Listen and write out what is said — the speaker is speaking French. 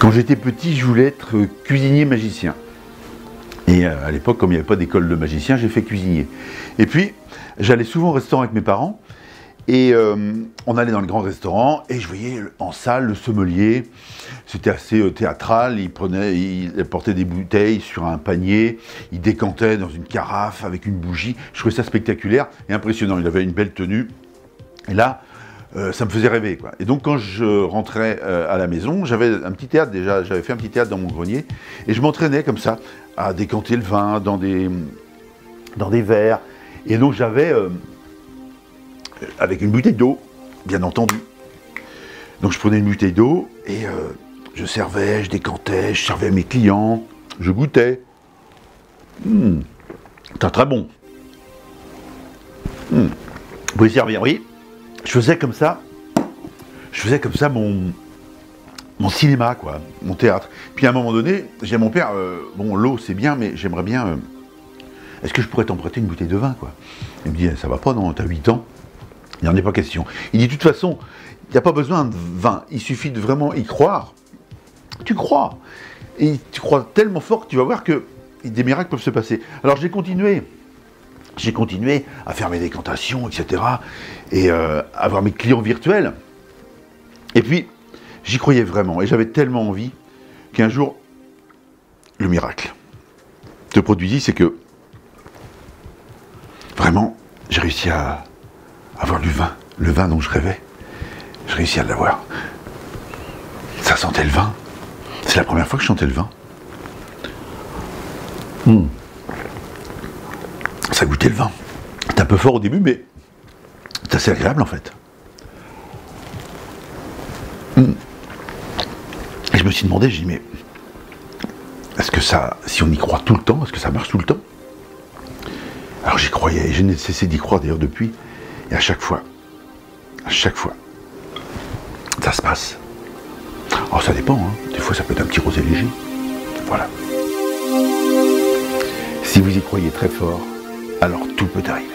Quand j'étais petit, je voulais être cuisinier magicien. Et à l'époque, comme il n'y avait pas d'école de magicien, j'ai fait cuisinier. Et puis, j'allais souvent au restaurant avec mes parents. Et on allait dans le grand restaurant et je voyais en salle le sommelier. C'était assez théâtral. Il portait des bouteilles sur un panier. Il décantait dans une carafe avec une bougie. Je trouvais ça spectaculaire et impressionnant. Il avait une belle tenue. Et là, ça me faisait rêver, quoi. Et donc quand je rentrais à la maison, j'avais un petit théâtre déjà, j'avais fait un petit théâtre dans mon grenier, et je m'entraînais comme ça à décanter le vin dans des verres. Et donc j'avais, avec une bouteille d'eau, bien entendu. Donc je prenais une bouteille d'eau et je servais, je décantais, je servais à mes clients, je goûtais. C'est très bon. Vous pouvez servir, oui. Je faisais comme ça mon cinéma, quoi, mon théâtre. Puis à un moment donné, j'ai mon père, bon, l'eau c'est bien, mais j'aimerais bien, est-ce que je pourrais t'emprunter une bouteille de vin, quoi? Il me dit, ça va pas, non, t'as 8 ans, il n'en est pas question. Il dit, de toute façon, il n'y a pas besoin de vin, il suffit de vraiment y croire. Tu crois, et tu crois tellement fort que tu vas voir que des miracles peuvent se passer. Alors j'ai continué à faire mes décantations, etc. Et avoir mes clients virtuels. Et puis, j'y croyais vraiment. Et j'avais tellement envie qu'un jour, le miracle se produisit, c'est que vraiment, j'ai réussi à avoir du vin. Le vin dont je rêvais. J'ai réussi à l'avoir. Ça sentait le vin. C'est la première fois que je sentais le vin. Ça goûtait le vin. C'est un peu fort au début, mais c'est assez agréable en fait. Et je me suis demandé, j'ai dit, mais est-ce que ça, si on y croit tout le temps, est-ce que ça marche tout le temps? Alors j'y croyais, et je n'ai cessé d'y croire d'ailleurs depuis, et à chaque fois, ça se passe. Alors ça dépend, hein. Des fois ça peut être un petit rosé léger. Voilà. Si vous y croyez très fort, alors tout peut arriver.